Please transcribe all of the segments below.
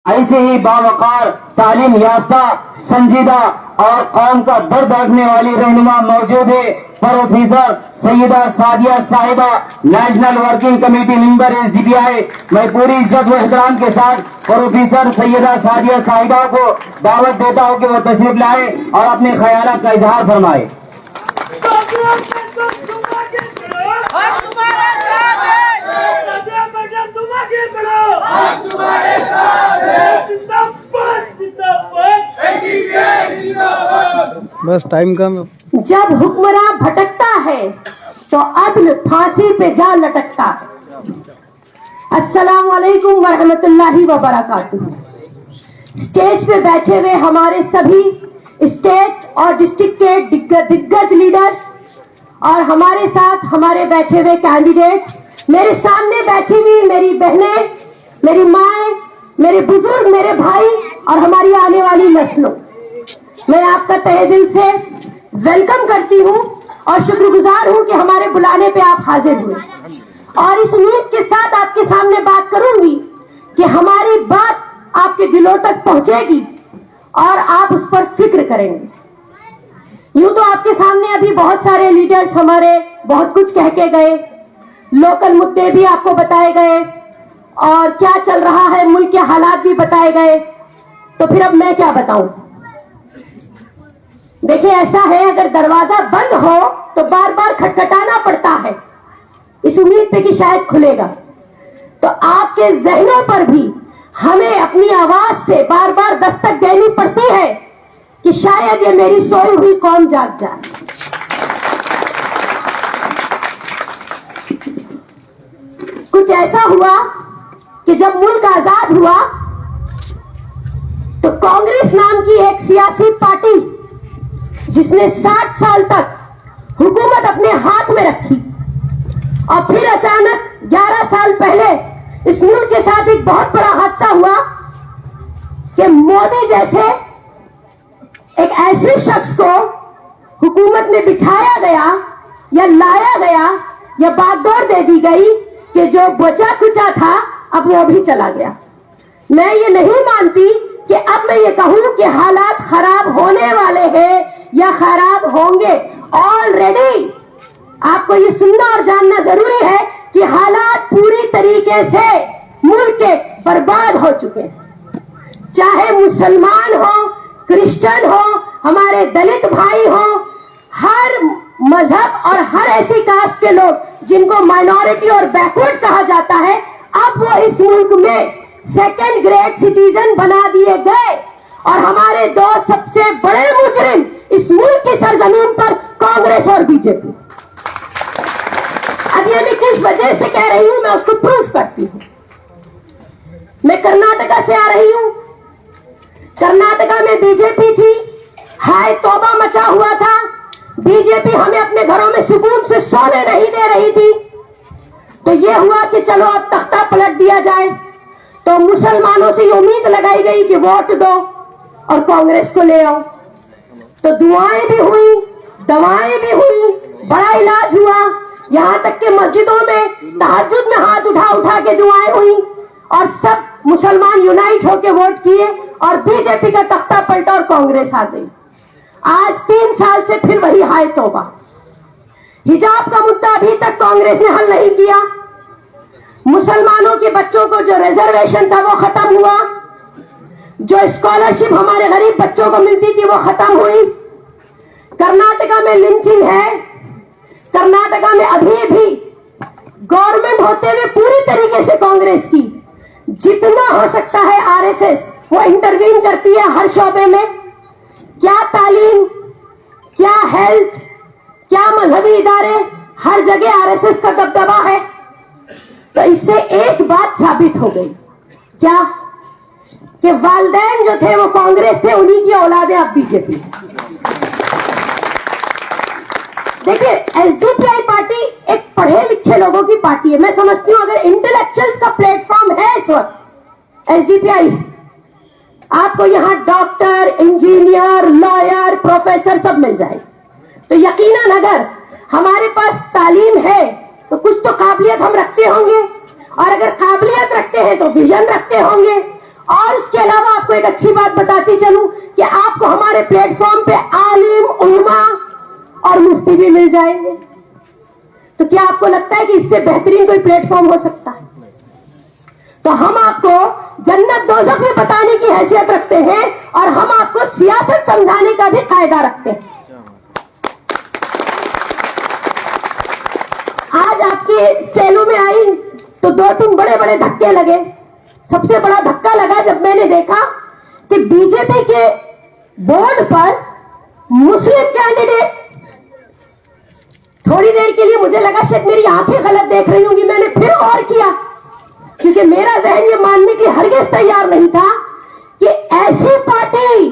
ایسے ہی باوقار تعلیم یافتہ سنجیدہ اور قوم کا درد رکھنے والی رہنما موجود ہے پروفیسر سیدہ سعدیہ صاحبہ نیشنل ورکنگ کمیٹی ممبر SDPI. میں پوری عزت و احترام کے ساتھ پروفیسر سیدہ سعدیہ صاحبہ کو دعوت دیتا ہوں کہ وہ تشریف لائے اور اپنے خیالات کا اظہار فرمائے. بس ٹائم کم. جب حکمراں بھٹکتا ہے تو عدل پھانسی پہ جا لٹکتا ہے. السلام علیکم ورحمۃ اللہ وبرکاتہ. اسٹیج پہ بیٹھے ہوئے ہمارے سبھی اسٹیٹ اور ڈسٹرکٹ کے دگج لیڈرز اور ہمارے ساتھ ہمارے بیٹھے ہوئے کینڈیڈیٹس، میرے سامنے بیٹھی ہوئی میری بہنیں، میری مائیں، میرے بزرگ، میرے بھائی اور ہماری آنے والی نسلوں، میں آپ کا تہہ دل سے ویلکم کرتی ہوں اور شکر گزار ہوں کہ ہمارے بلانے پہ آپ حاضر ہوئے. اور اس امید کے ساتھ آپ کے سامنے بات کروں گی کہ ہماری بات آپ کے دلوں تک پہنچے گی اور آپ اس پر فکر کریں گے. یوں تو آپ کے سامنے ابھی بہت سارے لیڈرز ہمارے بہت کچھ کہہ کے گئے، لوکل مدعے بھی آپ کو بتائے گئے اور کیا چل رہا ہے ملک کے حالات بھی بتائے گئے. تو پھر اب میں کیا بتاؤں؟ دیکھیں، ایسا ہے اگر دروازہ بند ہو تو بار بار کھٹکھٹانا پڑتا ہے اس امید پہ کہ شاید کھلے گا. تو آپ کے ذہنوں پر بھی ہمیں اپنی آواز سے بار بار دستک دینی پڑتی ہے کہ شاید یہ میری سوئی ہوئی قوم جاگ جائے. کچھ ایسا ہوا کہ جب ملک آزاد ہوا تو کانگریس نام کی ایک سیاسی پارٹی جس نے 60 سال تک حکومت اپنے ہاتھ میں رکھی اور پھر اچانک 11 سال پہلے اس ملک کے ساتھ ایک بہت بڑا حادثہ ہوا کہ مودی جیسے ایک ایسے شخص کو حکومت میں بٹھایا گیا یا لایا گیا یا باغ ڈور دے دی گئی کہ جو بچا کچا تھا اب وہ بھی چلا گیا. میں یہ نہیں مانتی کہ اب میں یہ کہوں کہ حالات خراب ہونے والے ہیں یا خراب ہوں گے. آلریڈی آپ کو یہ سننا اور جاننا ضروری ہے کہ حالات پوری طریقے سے ملک کے برباد ہو چکے ہیں. چاہے مسلمان ہو، کرسچن ہو، ہمارے دلت بھائی ہو، ہر مذہب اور ہر ایسی کاسٹ کے لوگ جن کو مائنورٹی اور بیکورڈ کہا جاتا ہے، اب وہ اس ملک میں سیکنڈ گریڈ سٹیزن بنا دیے گئے. اور ہمارے دو سب سے بڑے مجرم اس ملک کی سرزمین پر کانگریس اور BJP. اب یہ میں کس وجہ سے کہہ رہی ہوں، میں اس کو پروف کرتی ہوں. میں کرناٹکا سے آ رہی ہوں. کرناٹکا میں BJP تھی، ہائے توبہ مچا ہوا تھا. BJP ہمیں اپنے گھروں میں سکون سے سونے نہیں دے رہی تھی. تو یہ ہوا کہ چلو اب تختہ پلٹ دیا جائے. تو مسلمانوں سے یہ امید لگائی گئی کہ ووٹ دو اور کانگریس کو لے آؤ. تو دعائیں بھی ہوئی، دوائیں بھی ہوئی، بڑا علاج ہوا، یہاں تک کہ مسجدوں میں تہجد میں ہاتھ اٹھا اٹھا کے دعائیں ہوئی اور سب مسلمان یونائٹ ہو کے ووٹ کیے اور BJP کا تختہ پلٹا اور کانگریس آ گئی. آج 3 سال سے پھر وہی ہائے توبہ. حجاب کا مدعا ابھی تک کانگریس نے حل نہیں کیا. مسلمانوں کے بچوں کو جو ریزرویشن تھا وہ ختم ہوا. جو اسکالرشپ ہمارے غریب بچوں کو ملتی تھی وہ ختم ہوئی. کرناٹکا میں لنچنگ ہے. کرناٹکا میں ابھی بھی گورنمنٹ ہوتے ہوئے پوری طریقے سے کانگریس کی جتنا ہو سکتا ہے RSS وہ انٹروین کرتی ہے ہر شعبے میں. کیا تعلیم، کیا ہیلتھ، کیا مذہبی ادارے، ہر جگہ RSS کا دبدبا ہے. تو اس سے ایک بات ثابت ہو گئی، کیا کہ والدین جو تھے وہ کانگریس تھے، انہی کی اولادیں اب BJP. دیکھیں، SDPI پارٹی ایک پڑھے لکھے لوگوں کی پارٹی ہے. میں سمجھتی ہوں اگر انٹلیکچوئلز کا پلیٹ فارم ہے اس وقت SDPI. آپ کو یہاں ڈاکٹر، انجینئر، لائر، پروفیسر سب مل جائے. تو یقیناً اگر ہمارے پاس تعلیم ہے تو کچھ تو قابلیت ہم رکھتے ہوں گے، اور اگر قابلیت رکھتے ہیں تو ویژن رکھتے ہوں گے، اور اس کے علاوہ آپ کو ایک اچھی بات بتاتی چلوں کہ آپ کو ہمارے پلیٹ فارم پہ عالم، علماء اور مفتی بھی مل جائیں گے. تو کیا آپ کو لگتا ہے کہ اس سے بہترین کوئی پلیٹ فارم ہو سکتا ہے؟ تو ہم آپ کو جنت دوزخ میں بتانے کی حیثیت رکھتے ہیں اور ہم آپ کو سیاست سمجھانے کا بھی قاعدہ رکھتے ہیں. آج آپ کی سیلوں میں آئی تو 2-3 بڑے بڑے دھکے لگے. سب سے بڑا دھکا لگا جب میں نے دیکھا کہ بی جے پی کے بورڈ پر مسلم کینڈیڈیٹ. تھوڑی دیر کے لیے مجھے لگا شاید میری آنکھیں غلط دیکھ رہی ہوں گی. میں نے پھر غور کیا کیونکہ میرا ذہن یہ ماننے کے لیے ہرگز تیار نہیں تھا کہ ایسی پارٹی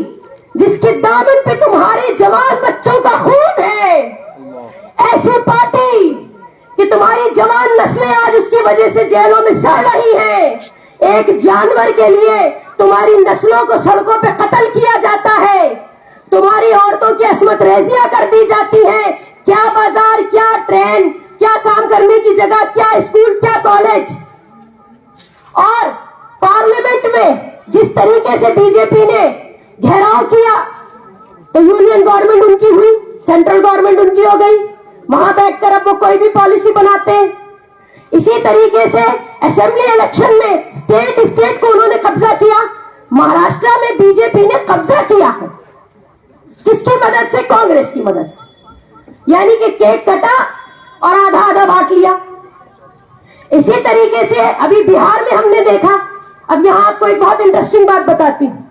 جس کے دامن پہ تمہارے جوان بچوں کا خون ہے، ایسی پارٹی کہ تمہاری جوان نسلیں آج اس کی وجہ سے جیلوں میں سڑ رہی ہیں، ایک جانور کے لیے تمہاری نسلوں کو سڑکوں پہ قتل کیا جاتا ہے، تمہاری عورتوں کی عصمت ریزیاں کر دی جاتی ہیں. کیا بازار، کیا ٹرین، کیا کام کرنے کی جگہ، کیا اسکول، کیا کالج. اور پارلیمنٹ میں جس طریقے سے بی جے پی نے گھیراؤ کیا تو یونین گورنمنٹ ان کی ہوئی، سینٹرل گورنمنٹ ان کی ہو گئی. وہاں بیٹھ کر اب وہ کوئی بھی پالیسی بناتے ہیں. اسی طریقے سے اسمبلی الیکشن میں اسٹیٹ کو انہوں نے قبضہ کیا. مہاراشٹر میں بی جے پی نے قبضہ کیا ہے. کس کی مدد سے؟ کانگریس کی مدد سے. یعنی کہ کیک کٹا اور آدھا آدھا بانٹ لیا. اسی طریقے سے ابھی بہار میں ہم نے دیکھا. اب یہاں آپ کو ایک بہت انٹرسٹنگ بات بتاتی ہوں.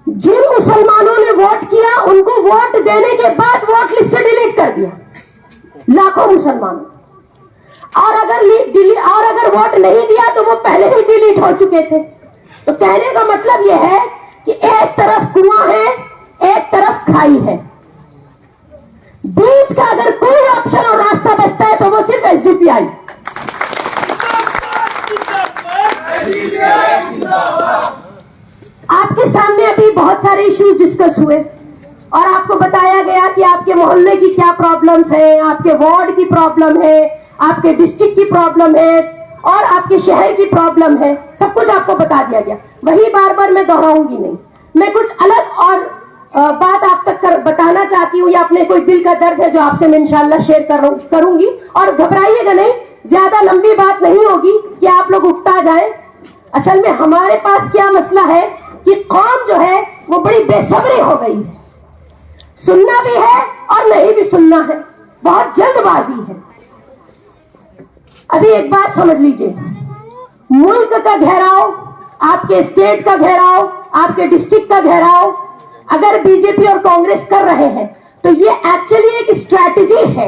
جن مسلمانوں نے ووٹ کیا ان کو ووٹ دینے کے بعد ووٹ لسٹ سے ڈیلیٹ کر دیا، لاکھوں مسلمانوں. اور اگر ووٹ نہیں دیا تو وہ پہلے ہی ڈیلیٹ ہو چکے تھے. تو کہنے کا مطلب یہ ہے کہ ایک طرف کنواں ہے، ایک طرف کھائی ہے. بیچ کا اگر کوئی آپشن اور راستہ بچتا ہے تو وہ صرف ایس ڈی پی آئی. آپ کے سامنے ابھی بہت سارے ایشوز ڈسکس ہوئے اور آپ کو بتایا گیا کہ آپ کے محلے کی کیا پرابلمز ہیں، آپ کے وارڈ کی پرابلم ہے، آپ کے ڈسٹرکٹ کی پرابلم ہے اور آپ کے شہر کی پرابلم ہے. سب کچھ آپ کو بتا دیا گیا. وہی بار بار میں دہراؤں گی نہیں. میں کچھ الگ اور بات آپ تک بتانا چاہتی ہوں یا اپنے کوئی دل کا درد ہے جو آپ سے میں انشاءاللہ شیئر کروں گی. اور گھبرائیے گا نہیں، زیادہ لمبی بات نہیں ہوگی کہ آپ لوگ اکتا جائیں. اصل میں ہمارے پاس کیا مسئلہ ہے کہ قوم جو ہے وہ بڑی بے صبری ہو گئی ہے. سننا بھی ہے اور نہیں بھی سننا ہے. بہت جلد بازی ہے. ابھی ایک بات سمجھ لیجئے، ملک کا گھیراؤ، آپ کے اسٹیٹ کا گھیراؤ، آپ کے ڈسٹرکٹ کا گھیراؤ اگر بی جے پی اور کانگریس کر رہے ہیں تو یہ ایکچولی ایک اسٹریٹجی ہے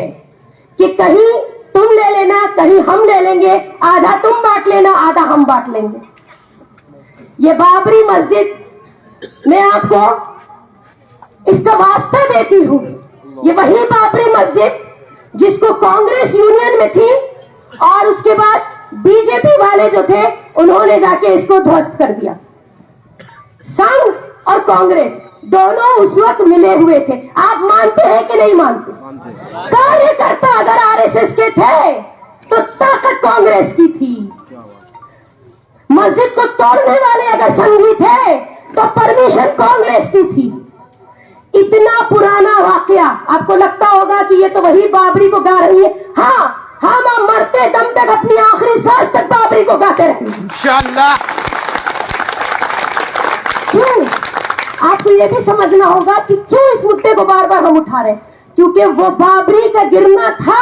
کہ کہیں تم لے لینا، کہیں ہم لے لیں گے، آدھا تم بانٹ لینا، آدھا ہم بانٹ لیں گے. یہ بابری مسجد میں آپ کو اس کا واسطہ دیتی ہوں. یہ وہی بابری مسجد جس کو کانگریس یونین میں تھی اور اس کے بعد بی جے پی والے جو تھے انہوں نے جا کے اس کو دھوست کر دیا. سنگھ اور کانگریس دونوں اس وقت ملے ہوئے تھے. آپ مانتے ہیں کہ نہیں مانتے؟ کاریہ کرتا اگر آر ایس ایس کے تھے تو طاقت کانگریس کی تھی. مسجد کو توڑنے والے اگر سنگھی تھے تو پرمیشن کانگریس کی تھی. اتنا پرانا واقعہ آپ کو لگتا ہوگا کہ یہ تو وہی بابری کو گا رہی ہے. ہاں، ہم مرتے دم تک اپنی آخری سانس تک بابری کو گاتے رہیں گے انشاءاللہ. کیوں؟ آپ کو یہ بھی سمجھنا ہوگا کہ کیوں اس مدے کو بار بار ہم اٹھا رہے ہیں. کیونکہ وہ بابری کا گرنا تھا،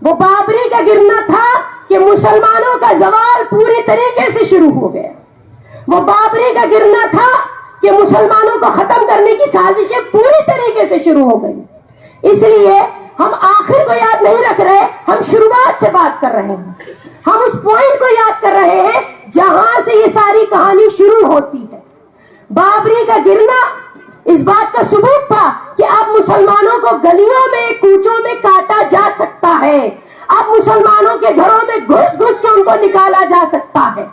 وہ بابری کا گرنا تھا کہ مسلمانوں کا زوال پوری طریقے سے شروع ہو گیا. وہ بابری کا گرنا تھا کہ مسلمانوں کو ختم کرنے کی سازشیں پوری طریقے سے شروع ہو گئی. اس لیے ہم آخر کو یاد نہیں رکھ رہے، ہم شروعات سے بات کر رہے ہیں. ہم اس پوائنٹ کو یاد کر رہے ہیں جہاں سے یہ ساری کہانی شروع ہوتی ہے. بابری کا گرنا اس بات کا ثبوت تھا کہ اب مسلمانوں کو گلیوں میں، کوچوں میں کاٹا جا سکتا ہے. اب مسلمانوں کے گھروں میں گھس گھس کے ان کو نکالا جا سکتا ہے.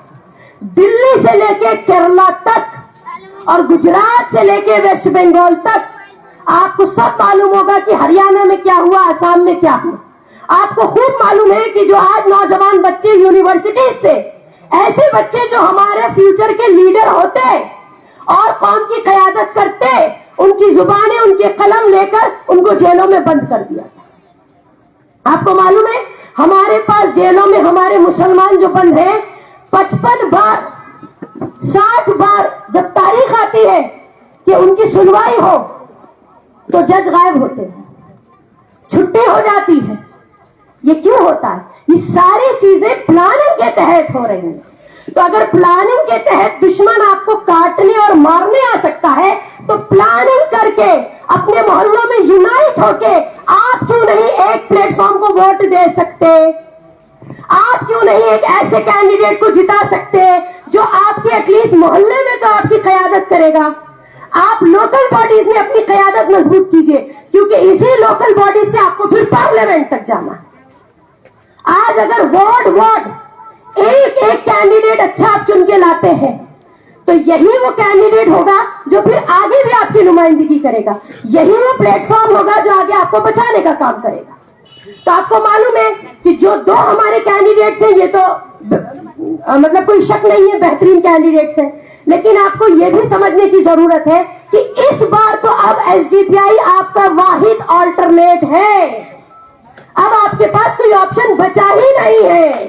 دلی سے لے کے کیرلا تک اور گجرات سے لے کے ویسٹ بنگال تک آپ کو سب معلوم ہوگا کہ ہریانہ میں کیا ہوا، آسام میں کیا ہوا. آپ کو خوب معلوم ہے کہ جو آج نوجوان بچے یونیورسٹی سے ایسے بچے جو ہمارے فیوچر کے لیڈر ہوتے اور قوم کی قیادت کرتے، ان کی زبانیں، ان کے قلم لے کر ان کو جیلوں میں بند کر دیا تھا۔ آپ کو معلوم ہے ہمارے پاس جیلوں میں ہمارے مسلمان جو بند ہیں 55 بار 60 بار جب تاریخ آتی ہے کہ ان کی سنوائی ہو تو جج غائب ہوتے ہیں، چھٹی ہو جاتی ہے۔ یہ کیوں ہوتا ہے؟ یہ ساری چیزیں پلاننگ کے تحت ہو رہی ہیں۔ تو اگر پلاننگ کے تحت دشمن آپ کو کاٹنے اور مارنے آ سکتا ہے تو پلاننگ کر کے اپنے محلوں میں یونائٹ ہو کے آپ کیوں نہیں ایک پلیٹ فارم کو ووٹ دے سکتے؟ آپ کیوں نہیں ایک ایسے کینڈیڈیٹ کو جتا سکتے جو آپ کے ایٹ لیسٹ محلے میں تو آپ کی قیادت کرے گا؟ آپ لوکل باڈیز میں اپنی قیادت مضبوط کیجئے، کیونکہ اسی لوکل باڈیز سے آپ کو پھر پارلیمنٹ تک جانا ہے۔ آج اگر وارڈ ایک کینڈیڈیٹ اچھا آپ چن کے لاتے ہیں تو یہی وہ کینڈیڈیٹ ہوگا جو پھر آگے بھی آپ کی نمائندگی کرے گا، یہی وہ پلیٹ فارم ہوگا جو آگے آپ کو بچانے کا کام کرے گا۔ تو آپ کو معلوم ہے کہ جو 2 ہمارے کینڈیڈیٹس ہیں یہ تو مطلب کوئی شک نہیں ہے بہترین کینڈیڈیٹس ہیں، لیکن آپ کو یہ بھی سمجھنے کی ضرورت ہے کہ اس بار تو اب ایس ڈی پی آئی آپ کا واحد آلٹرنیٹ ہے، اب آپ کے پاس کوئی آپشن بچا ہی نہیں ہے۔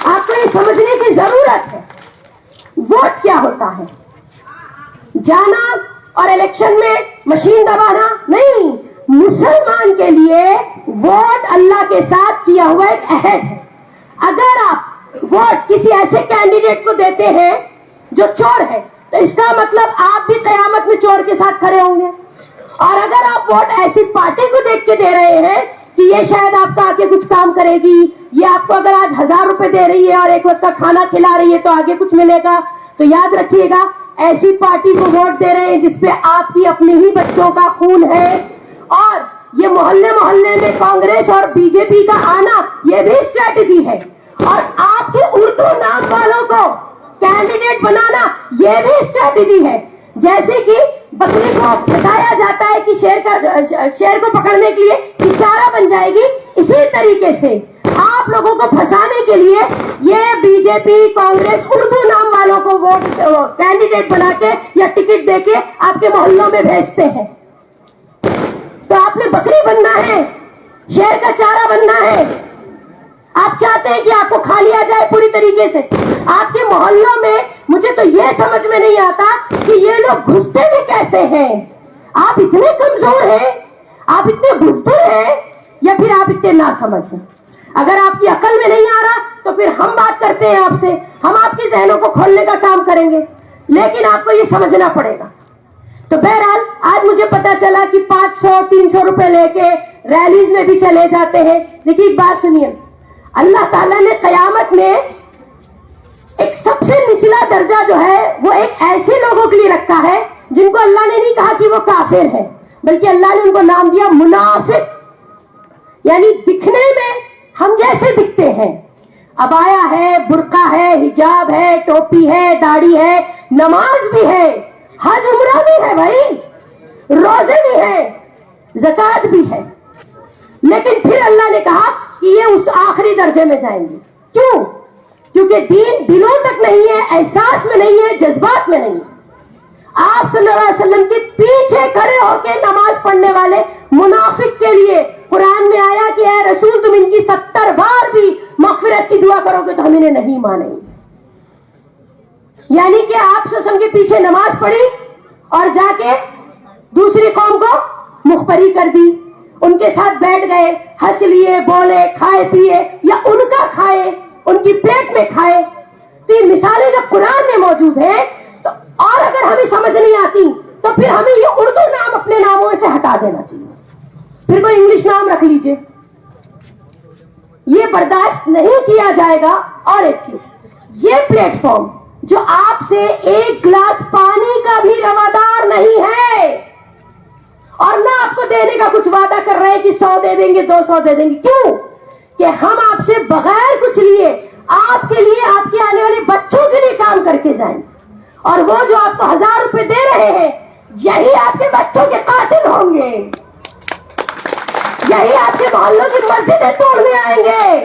آپ کو یہ سمجھنے کی ضرورت ہے ووٹ کیا ہوتا ہے، جانا اور الیکشن میں مشین دبانا نہیں۔ مسلمان کے لیے ووٹ اللہ کے ساتھ کیا ہوا ایک عہد ہے۔ اگر آپ ووٹ کسی ایسے کینڈیڈیٹ کو دیتے ہیں جو چور ہے تو اس کا مطلب آپ بھی قیامت میں چور کے ساتھ کھڑے ہوں گے، اور اگر آپ ووٹ ایسی پارٹی کو دیکھ کے دے رہے ہیں کہ یہ شاید آپ کا آگے کچھ کام کرے گی، یہ آپ کو اگر آج 1000 روپے دے رہی ہے اور ایک وقت کا کھانا کھلا رہی ہے تو آگے کچھ ملے گا، تو یاد رکھیے گا ایسی پارٹی کو ووٹ دے رہے ہیں جس پہ آپ کی اپنے ہی بچوں کا خون ہے۔ اور یہ محلے میں کانگریس اور بی جے پی کا آنا یہ بھی اسٹریٹجی ہے، اور آپ کے اردو نام والوں کو کینڈیڈیٹ بنانا یہ بھی اسٹریٹجی ہے۔ جیسے کہ بکری کو بتایا جاتا ہے کہ شیر کو پکڑنے کے لیے چارہ بن جائے گی، اسی طریقے سے آپ لوگوں کو پھنسانے کے لیے یہ بی جے پی کانگریس اردو نام والوں کو ووٹ کینڈیڈیٹ بنا کے یا ٹکٹ دے کے آپ کے محلوں میں بھیجتے ہیں۔ تو آپ نے بکری بننا ہے، شیر کا چارہ بننا ہے، آپ چاہتے ہیں کہ آپ کو کھا لیا جائے پوری طریقے سے۔ آپ کے محلوں میں مجھے تو یہ سمجھ میں نہیں آتا کہ یہ لوگ گھستے بھی کیسے ہیں۔ آپ اتنے کمزور ہیں، آپ اتنے بزدل ہیں، یا پھر آپ اتنے ناسمجھ ہیں؟ اگر آپ کی عقل میں نہیں آ رہا تو پھر ہم بات کرتے ہیں آپ سے، ہم آپ کے ذہنوں کو کھولنے کا کام کریں گے، لیکن آپ کو یہ سمجھنا پڑے گا۔ تو بہرحال آج مجھے پتا چلا کہ 500-300 روپے لے کے ریلیز میں بھی چلے جاتے ہیں۔ دیکھیے ایک بات سنیے، اللہ تعالیٰ نے قیامت میں ایک سب سے نچلا درجہ جو ہے وہ ایک ایسے لوگوں کے لیے رکھا ہے جن کو اللہ نے نہیں کہا کہ وہ کافر ہے، بلکہ اللہ نے ان کو نام دیا منافق، یعنی دکھنے میں ہم جیسے دکھتے ہیں، عبایا ہے، برقع ہے، حجاب ہے، ٹوپی ہے، داڑھی ہے، نماز بھی ہے، حج عمرہ بھی ہے، بھائی روزے بھی ہے، زکات بھی ہے، لیکن پھر اللہ نے کہا کہ یہ اس آخری درجے میں جائیں گے۔ کیوں؟ کیونکہ دین دلوں تک نہیں ہے، احساس میں نہیں ہے، جذبات میں نہیں ہے۔ آپ صلی اللہ علیہ وسلم کے پیچھے کھڑے ہو کے نماز پڑھنے والے منافق کے لیے قرآن میں آیا کہ اے رسول تم ان کی 70 بار بھی مغفرت کی دعا کرو گے تو ہم انہیں نہیں مانیں گے۔ یعنی کہ آپ صلی اللہ علیہ وسلم کے پیچھے نماز پڑھی اور جا کے دوسری قوم کو مخبری کر دی، ان کے ساتھ بیٹھ گئے، ہنس لیے، بولے، کھائے پیے، یا ان کا کھائے، ان کی پیٹ میں کھائے۔ تو یہ مثالیں جب قرآن میں موجود ہیں تو اور اگر ہمیں سمجھ نہیں آتی تو پھر ہمیں یہ اردو نام اپنے ناموں میں سے ہٹا دینا چاہیے، پھر کوئی انگلش نام رکھ لیجئے، یہ برداشت نہیں کیا جائے گا۔ اور ایک چیز، یہ پلیٹ فارم جو آپ سے ایک گلاس پانی کا بھی روادار نہیں ہے اور نہ آپ کو دینے کا کچھ وعدہ کر رہے ہیں کہ 100 دے دیں گے، 200 دے دیں گے، کیوں کہ ہم آپ سے بغیر کچھ لیے آپ کے لیے، آپ کے آنے والے بچوں کے لیے کام کر کے جائیں، اور وہ جو آپ کو 1000 روپے دے رہے ہیں یہی آپ کے بچوں کے قاتل ہوں گے، یہی آپ کے محلوں کی مسجدیں توڑنے آئیں گے۔